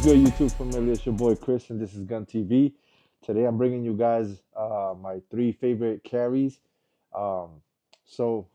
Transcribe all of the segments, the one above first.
good, YouTube family? It's your boy Chris, and this is Gun TV. Today, I'm bringing you guys my three favorite carries. Um, so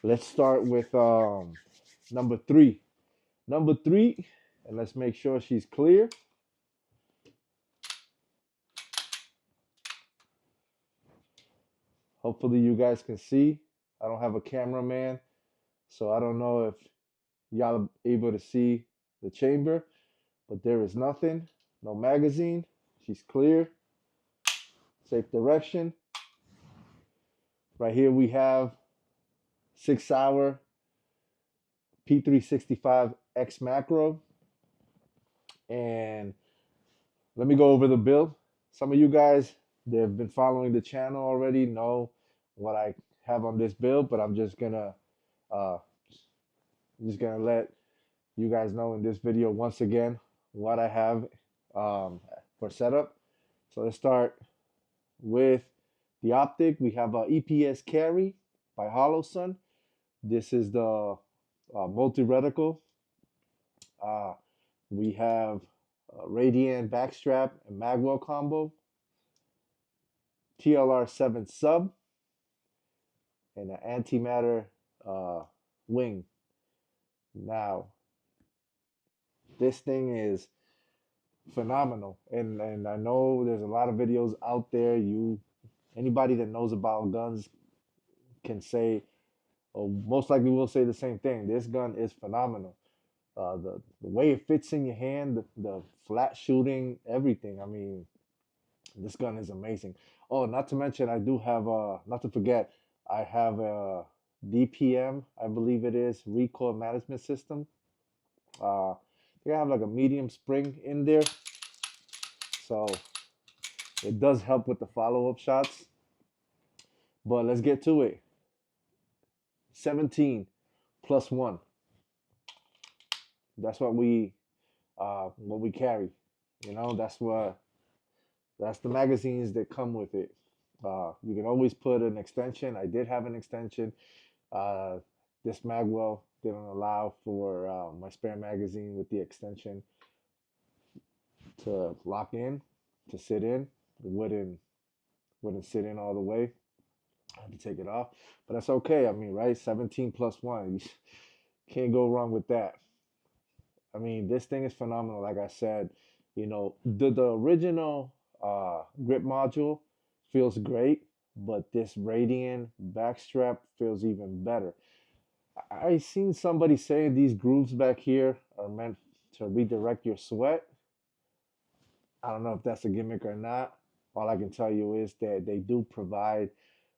let's start with number three. Number three, and let's make sure she's clear. Hopefully, you guys can see. I don't have a cameraman, so I don't know if y'all are able to see the chamber, but there is nothing. No magazine. She's clear. Safe direction. Right here we have 6-hour P365X macro. And let me go over the build. Some of you guys that have been following the channel already know what I have on this build, but I'm uh, just gonna let you guys know in this video once again what I have for setup. So let's start with the optic. We have a EPS carry by HoloSun. This is the multi-reticle. We have a Radian backstrap and magwell combo, TLR 7 sub, and an antimatter wing. Now, this thing is phenomenal, and I know there's a lot of videos out there. Anybody that knows about guns can say, or most likely will say the same thing. This gun is phenomenal. The way it fits in your hand, the flat shooting, everything. I mean, this gun is amazing. Oh, not to mention, I do have not to forget, I have a DPM, I believe it is, recoil management system. I think I have like a medium spring in there, so it does help with the follow-up shots. But let's get to it. 17 plus 1. That's what we carry. You know, that's the magazines that come with it. You can always put an extension. I did have an extension. Uh, this magwell didn't allow for my spare magazine with the extension to lock in, to sit in. It wouldn't sit in all the way. I had to take it off, but that's okay. I mean, right? 17 plus 1. You can't go wrong with that. I mean, this thing is phenomenal. Like I said, you know, the original grip module feels great, but this Radian backstrap feels even better. I seen somebody say these grooves back here are meant to redirect your sweat. I don't know if that's a gimmick or not. All I can tell you is that they do provide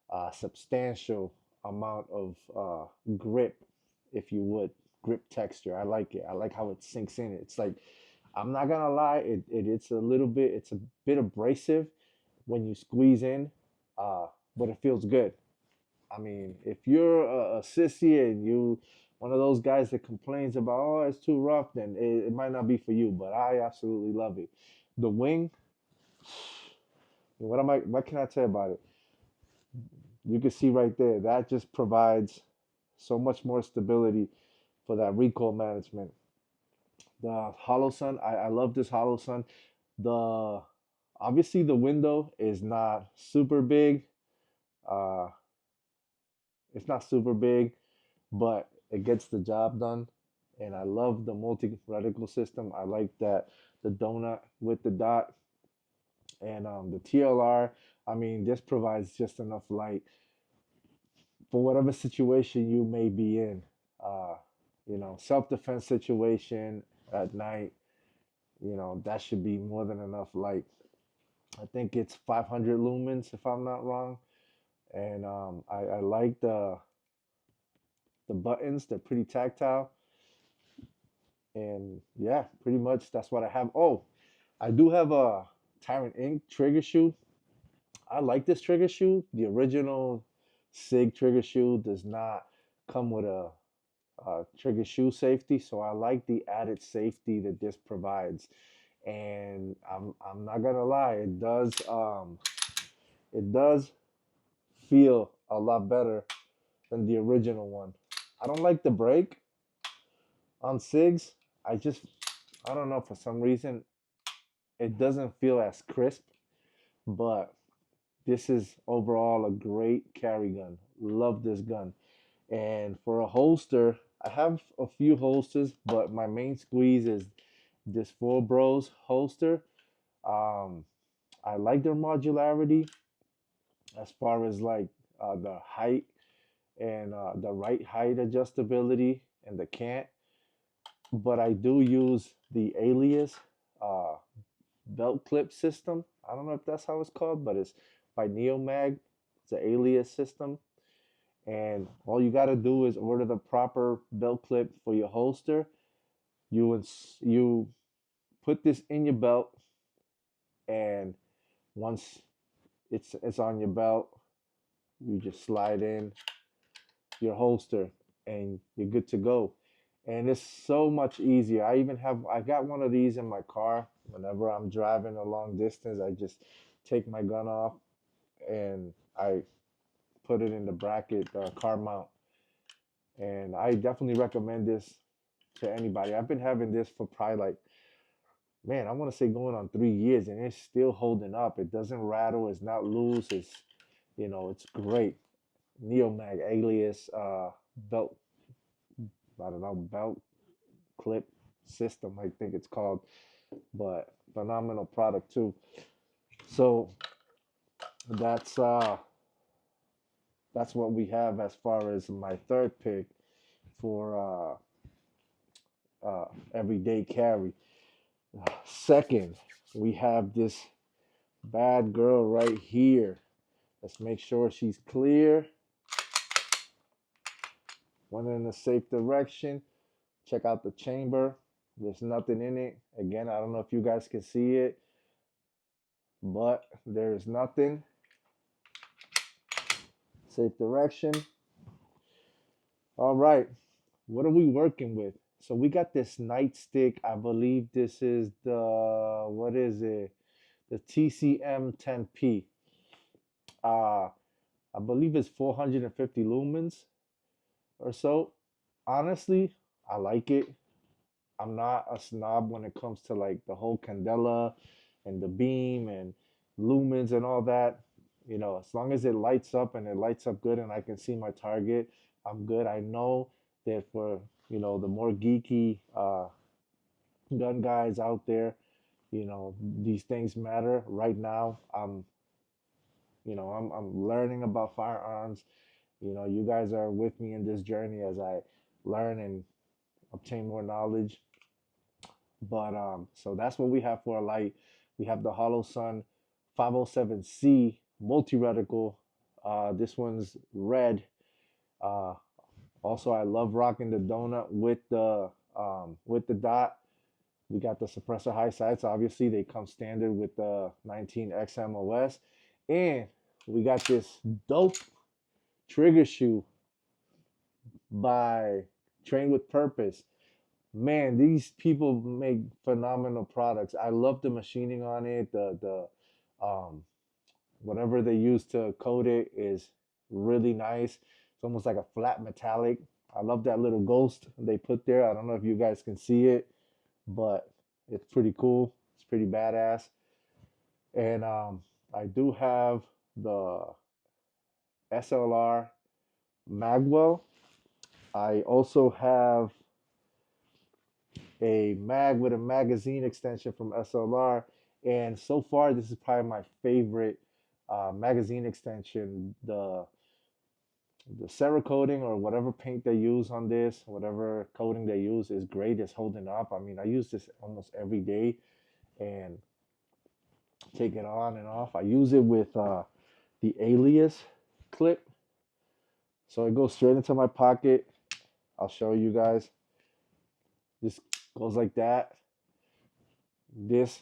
a substantial amount of grip, if you would, grip texture. I like it. I like how it sinks in. It's like, I'm not gonna lie, it's a bit abrasive when you squeeze in, but it feels good. I mean, if you're a sissy and you one of those guys that complains about, oh, it's too rough, then it might not be for you. But I absolutely love it. The wing, what can I tell you about it? You can see right there that just provides so much more stability for that recoil management. The HoloSun, I love this HoloSun. The Obviously the window is not super big. Uh, it's not super big, but it gets the job done. And I love the multi-reticle system. I like that the donut with the dot and the TLR. I mean, this provides just enough light for whatever situation you may be in. Uh, you know, self-defense situation at night. You know, that should be more than enough light. I think it's 500 lumens if I'm not wrong. And I like the buttons. They're pretty tactile. And yeah, pretty much that's what I have. Oh, I do have a Tyrant Ink trigger shoe. I like this trigger shoe. The original SIG trigger shoe does not come with a trigger shoe safety, so I like the added safety that this provides. And I'm not gonna lie, it does feel a lot better than the original one. I don't like the break on SIGs. I don't know, for some reason it doesn't feel as crisp, but this is overall a great carry gun. Love this gun. And for a holster, I have a few holsters, but my main squeeze is this Four Bros holster. Um, I like their modularity as far as like the height and the right height adjustability and the cant. But I do use the Alias uh, belt clip system. I don't know if that's how it's called, but it's by Neomag. It's an Alias system, and all you got to do is order the proper belt clip for your holster. You put this in your belt, and once it's on your belt, you just slide in your holster, and you're good to go. And it's so much easier. I got one of these in my car. Whenever I'm driving a long distance, I just take my gun off and I put it in the bracket, car mount. And I definitely recommend this to anybody. I've been having this for probably like, man, I want to say going on 3 years, and it's still holding up. It doesn't rattle. It's not loose. It's great. Neomag Alias belt, I don't know, belt clip system, I think it's called, but phenomenal product too. So that's uh that's what we have as far as my third pick for everyday carry. Second, we have this bad girl right here. Let's make sure she's clear. Went in a safe direction. Check out the chamber. There's nothing in it. Again, I don't know if you guys can see it, but there is nothing. Safe direction. All right. What are we working with? So we got this nightstick. I believe this is what is it? The TCM 10P. Uh, I believe it's 450 lumens or so. Honestly, I like it. I'm not a snob when it comes to like the whole candela and the beam and lumens and all that. As long as it lights up and it lights up good and I can see my target, I'm good. I know that for the more geeky gun guys out there, these things matter. Right now, I'm learning about firearms. You guys are with me in this journey as I learn and obtain more knowledge. But so that's what we have for a light. We have the Hollow Sun 507C multi reticle. This one's red. Uh, Also, I love rocking the donut with the dot. We got the suppressor high sights. Obviously, they come standard with the 19XMOS, and we got this dope trigger shoe by Train with Purpose. Man, these people make phenomenal products. I love the machining on it. The whatever they use to coat it is really nice. It's almost like a flat metallic. I love that little ghost they put there. I don't know if you guys can see it, but it's pretty cool. It's pretty badass. And I do have the SLR Magwell. I also have a mag with a magazine extension from SLR. And so far, this is probably my favorite magazine extension. The Cerakoting or whatever paint they use on this, whatever coating they use is great. It's holding up. I mean, I use this almost every day and take it on and off. I use it with the Alias clip. So it goes straight into my pocket. I'll show you guys. This goes like that. This,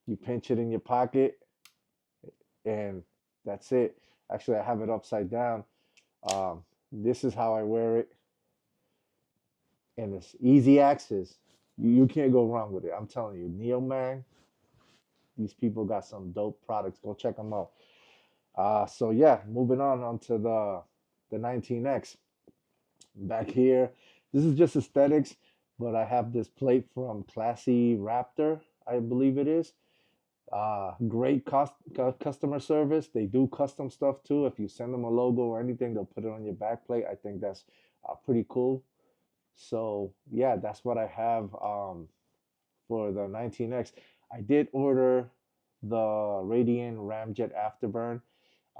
you pinch it in your pocket and that's it. Actually, I have it upside down. This is how I wear it. And it's easy access. You can't go wrong with it. I'm telling you, Neomag, these people got some dope products. Go check them out. So yeah, moving on to the 19X. Back here, this is just aesthetics. but I have this plate from Classy Raptor, I believe it is. Great customer service. They do custom stuff too. If you send them a logo or anything, they'll put it on your back plate. I think that's pretty cool. So yeah, that's what I have for the 19X. I did order the Radiant Ramjet Afterburn.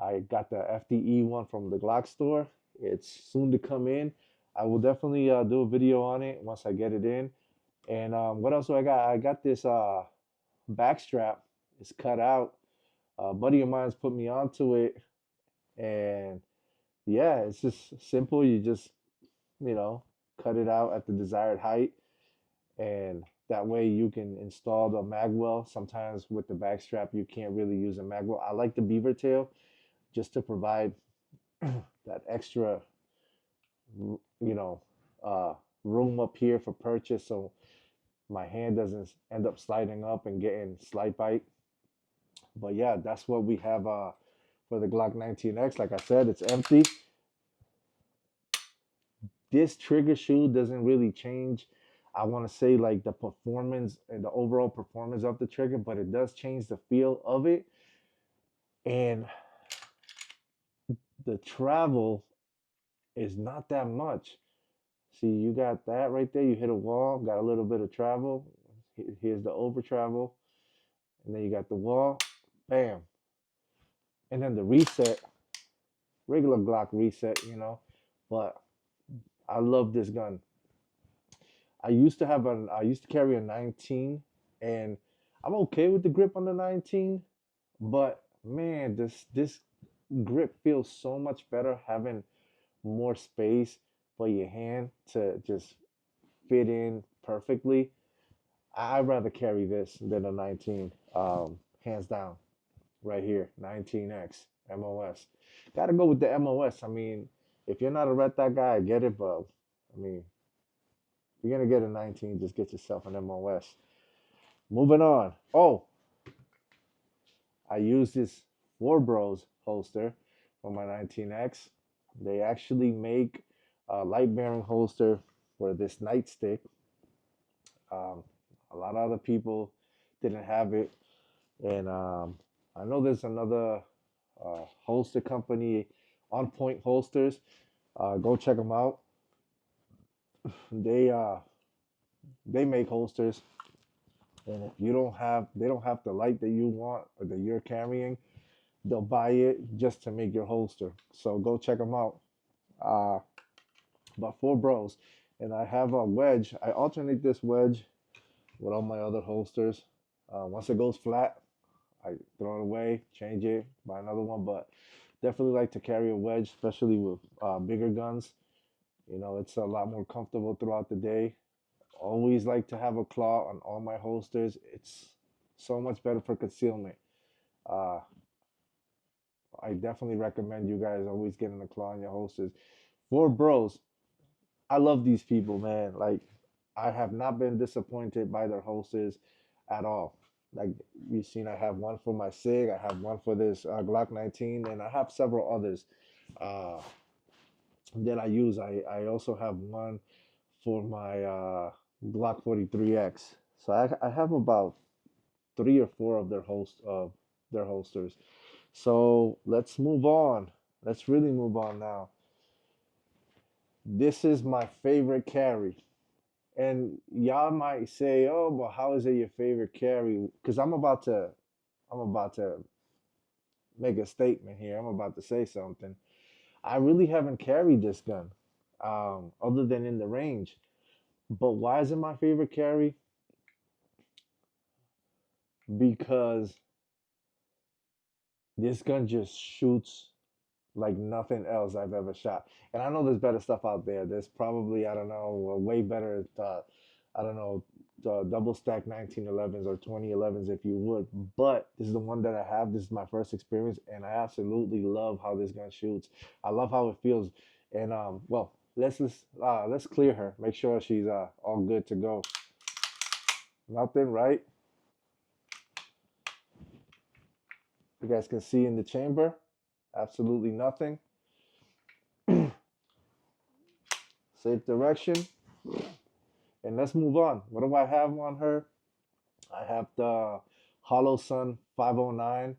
I got the FDE one from the Glock store. It's soon to come in. I will definitely do a video on it once I get it in. And what else do I got? I got this back strap. It's cut out. A buddy of mine's put me onto it, and yeah, it's just simple. You just you know cut it out at the desired height, and that way you can install the magwell. Sometimes with the back strap, you can't really use a magwell. I like the beaver tail just to provide that extra, you know, uh, room up here for purchase, so my hand doesn't end up sliding up and getting slide bite. But yeah, that's what we have for the Glock 19X. Like I said, it's empty. This trigger shoe doesn't really change. I want to say like the performance and the overall performance of the trigger, but it does change the feel of it. And the travel is not that much. See, you got that right there. You hit a wall, got a little bit of travel. Here's the over travel. And then you got the wall. Bam. And then the reset, regular Glock reset, But I love this gun. I used to carry a 19, and I'm okay with the grip on the 19, but man, this grip feels so much better having more space for your hand to just fit in perfectly. I'd rather carry this than a 19, hands down, right here, 19X MOS. Got to go with the MOS. I mean, if you're not a red dot guy, I get it, but I mean, if you're gonna get a 19, just get yourself an MOS. Moving on. Oh, I use this Four Bros holster for my 19X. They actually make a light bearing holster for this nightstick. Um, a lot of other people didn't have it, and I know there's another holster company, On Point Holsters. Go check them out. They uh, they make holsters, and if they don't have the light that you want or that you're carrying, they'll buy it just to make your holster. So go check them out. Uh, about Four Bros, and I have a wedge. I alternate this wedge with all my other holsters. Once it goes flat, I throw it away, change it, buy another one. But definitely like to carry a wedge, especially with bigger guns. It's a lot more comfortable throughout the day. Always like to have a claw on all my holsters. It's so much better for concealment. Uh, I definitely recommend you guys always getting a claw on your holsters. Four Bros, I love these people, man. Like, I have not been disappointed by their holsters at all. Like you've seen, I have one for my SIG, I have one for this Glock 19, and I have several others uh, that I use. I also have one for my Glock 43X. So I have about three or four of their holsters. So let's move on. Let's really move on now. This is my favorite carry. And y'all might say, "Oh, but how is it your favorite carry?" Because I'm about to make a statement here. I'm about to say something. I really haven't carried this gun, other than in the range. But why is it my favorite carry? Because this gun just shoots like nothing else I've ever shot. And I know there's better stuff out there. There's probably, I don't know, a way better, I don't know, double stack 1911s or 2011s if you would. But this is the one that I have. This is my first experience, and I absolutely love how this gun shoots. I love how it feels. And well, let's clear her. Make sure she's all good to go. Nothing, right? You guys can see in the chamber, absolutely nothing. Safe direction. And let's move on. What do I have on her? I have the Hollow Sun 509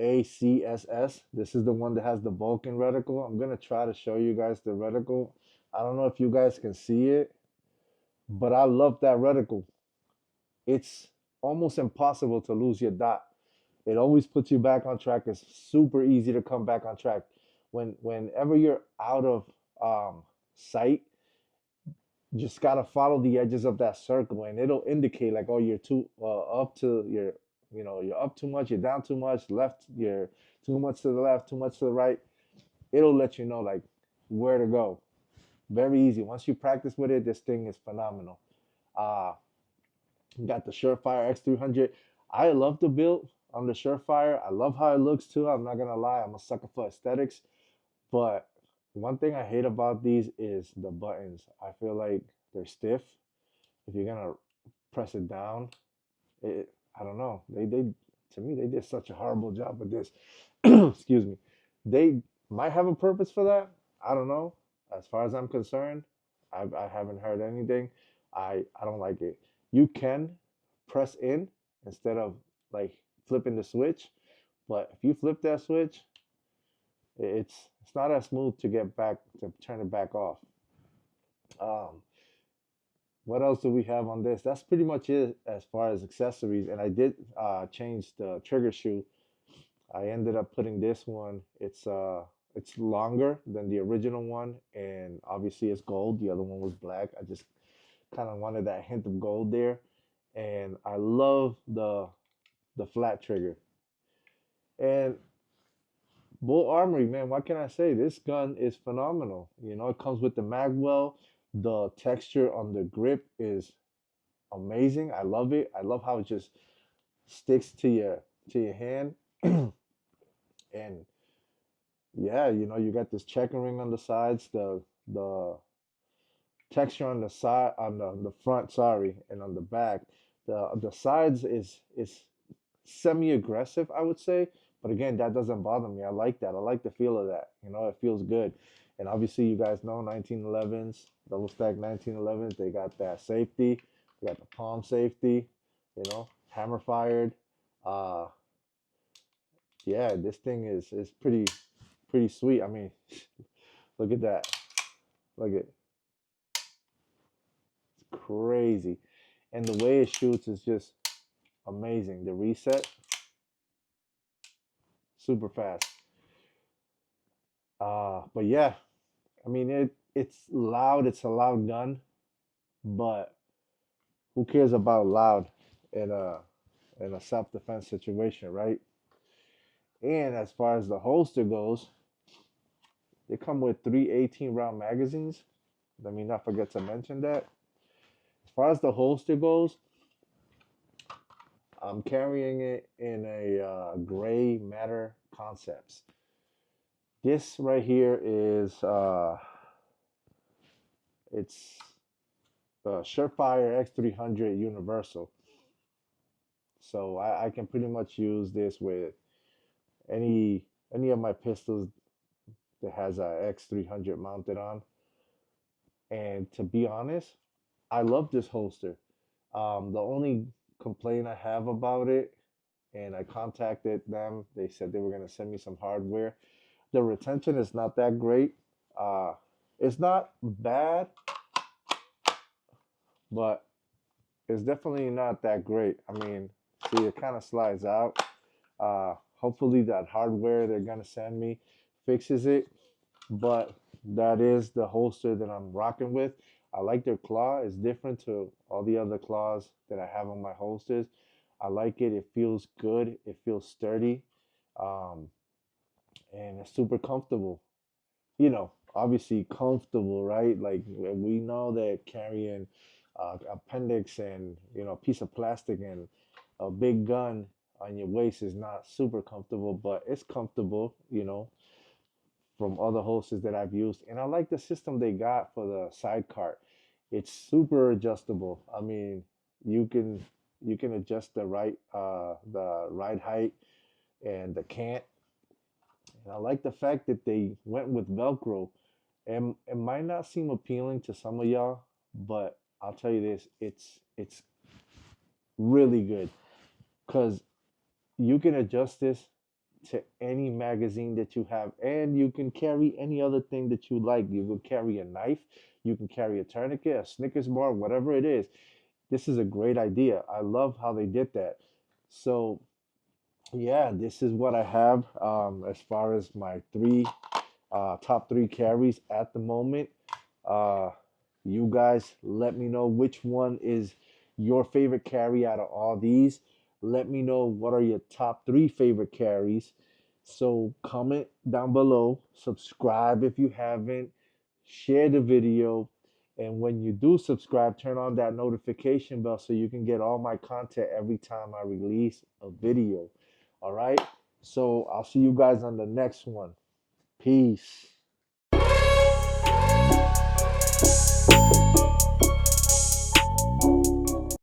ACSS. This is the one that has the Vulcan reticle. I'm gonna try to show you guys the reticle. I don't know if you guys can see it, but I love that reticle. It's almost impossible to lose your dot. It always puts you back on track. It's super easy to come back on track. Whenever you're out of sight, just gotta follow the edges of that circle, and it'll indicate like, oh, you're too up to your, you're up too much, you're down too much, left, you're too much to the left, too much to the right. It'll let you know like where to go. Very easy. Once you practice with it, this thing is phenomenal. Uh, you got the Surefire X300. I love the build on the Surefire. I love how it looks too. I'm not gonna lie, I'm a sucker for aesthetics. But one thing I hate about these is the buttons. I feel like they're stiff. If you're gonna press it down, it, I don't know. They to me they did such a horrible job with this. Excuse me. They might have a purpose for that. I don't know. As far as I'm concerned, I haven't heard anything. I don't like it. You can press in instead of like flipping the switch, but if you flip that switch, it's not as smooth to get back to turn it back off. Um, what else do we have on this? That's pretty much it as far as accessories. And I did change the trigger shoe. I ended up putting this one. It's longer than the original one, and obviously it's gold. The other one was black. I just kind of wanted that hint of gold there, and I love the flat trigger. And Bull Armory, man, what can I say? This gun is phenomenal. It comes with the magwell. The texture on the grip is amazing. I love it. I love how it just sticks to your hand. And yeah, you got this checkering on the sides, the texture on the side, on the front, sorry, and on the back. The sides is semi aggressive, I would say. But again, that doesn't bother me. I like that. I like the feel of that. It feels good. And obviously, you guys know 1911s, double stack 1911s. They got that safety. They got the palm safety. Hammer fired. Uh, yeah, this thing is pretty sweet. I mean, look at that. Look at crazy, and the way it shoots is just amazing. The reset, super fast. But yeah, I mean it's loud. It's a loud gun, but who cares about loud in a self defense situation, right? And as far as the holster goes, they come with three 18 round magazines. Let me not forget to mention that. As far as the holster goes, I'm carrying it in a gray matter concepts. This right here is it's Surefire X300 Universal. So I can pretty much use this with any any of my pistols that has a X300 mounted on. And to be honest, I love this holster. The only complaint I have about it, and I contacted them, they said they were gonna send me some hardware. The retention is not that great. Uh, it's not bad, but it's definitely not that great. I mean, see, it kind of slides out. Hopefully, that hardware they're gonna send me fixes it. But that is the holster that I'm rocking with. I like their claw. It's different to all the other claws that I have on my holsters. I like it. It feels good. It feels sturdy, um, and it's super comfortable. Obviously comfortable, right? Like we know that carrying appendix and piece of plastic and a big gun on your waist is not super comfortable, but it's comfortable, from other holsters that I've used. And I like the system they got for the side cart. It's super adjustable. I mean, you can adjust the right height and the cant. And I like the fact that they went with Velcro. And it might not seem appealing to some of y'all, but I'll tell you this, it's really good because you can adjust this to any magazine that you have, and you can carry any other thing that you like. You can carry a knife, you can carry a tourniquet, a Snickers bar, whatever it is. This is a great idea. I love how they did that. So yeah, this is what I have as far as my top three carries at the moment. Uh, you guys let me know which one is your favorite carry out of all these. Let me know what are your top three favorite carries. So comment down below, subscribe if you haven't, share the video, and when you do subscribe, turn on that notification bell so you can get all my content every time I release a video. All right? So I'll see you guys on the next one. Peace.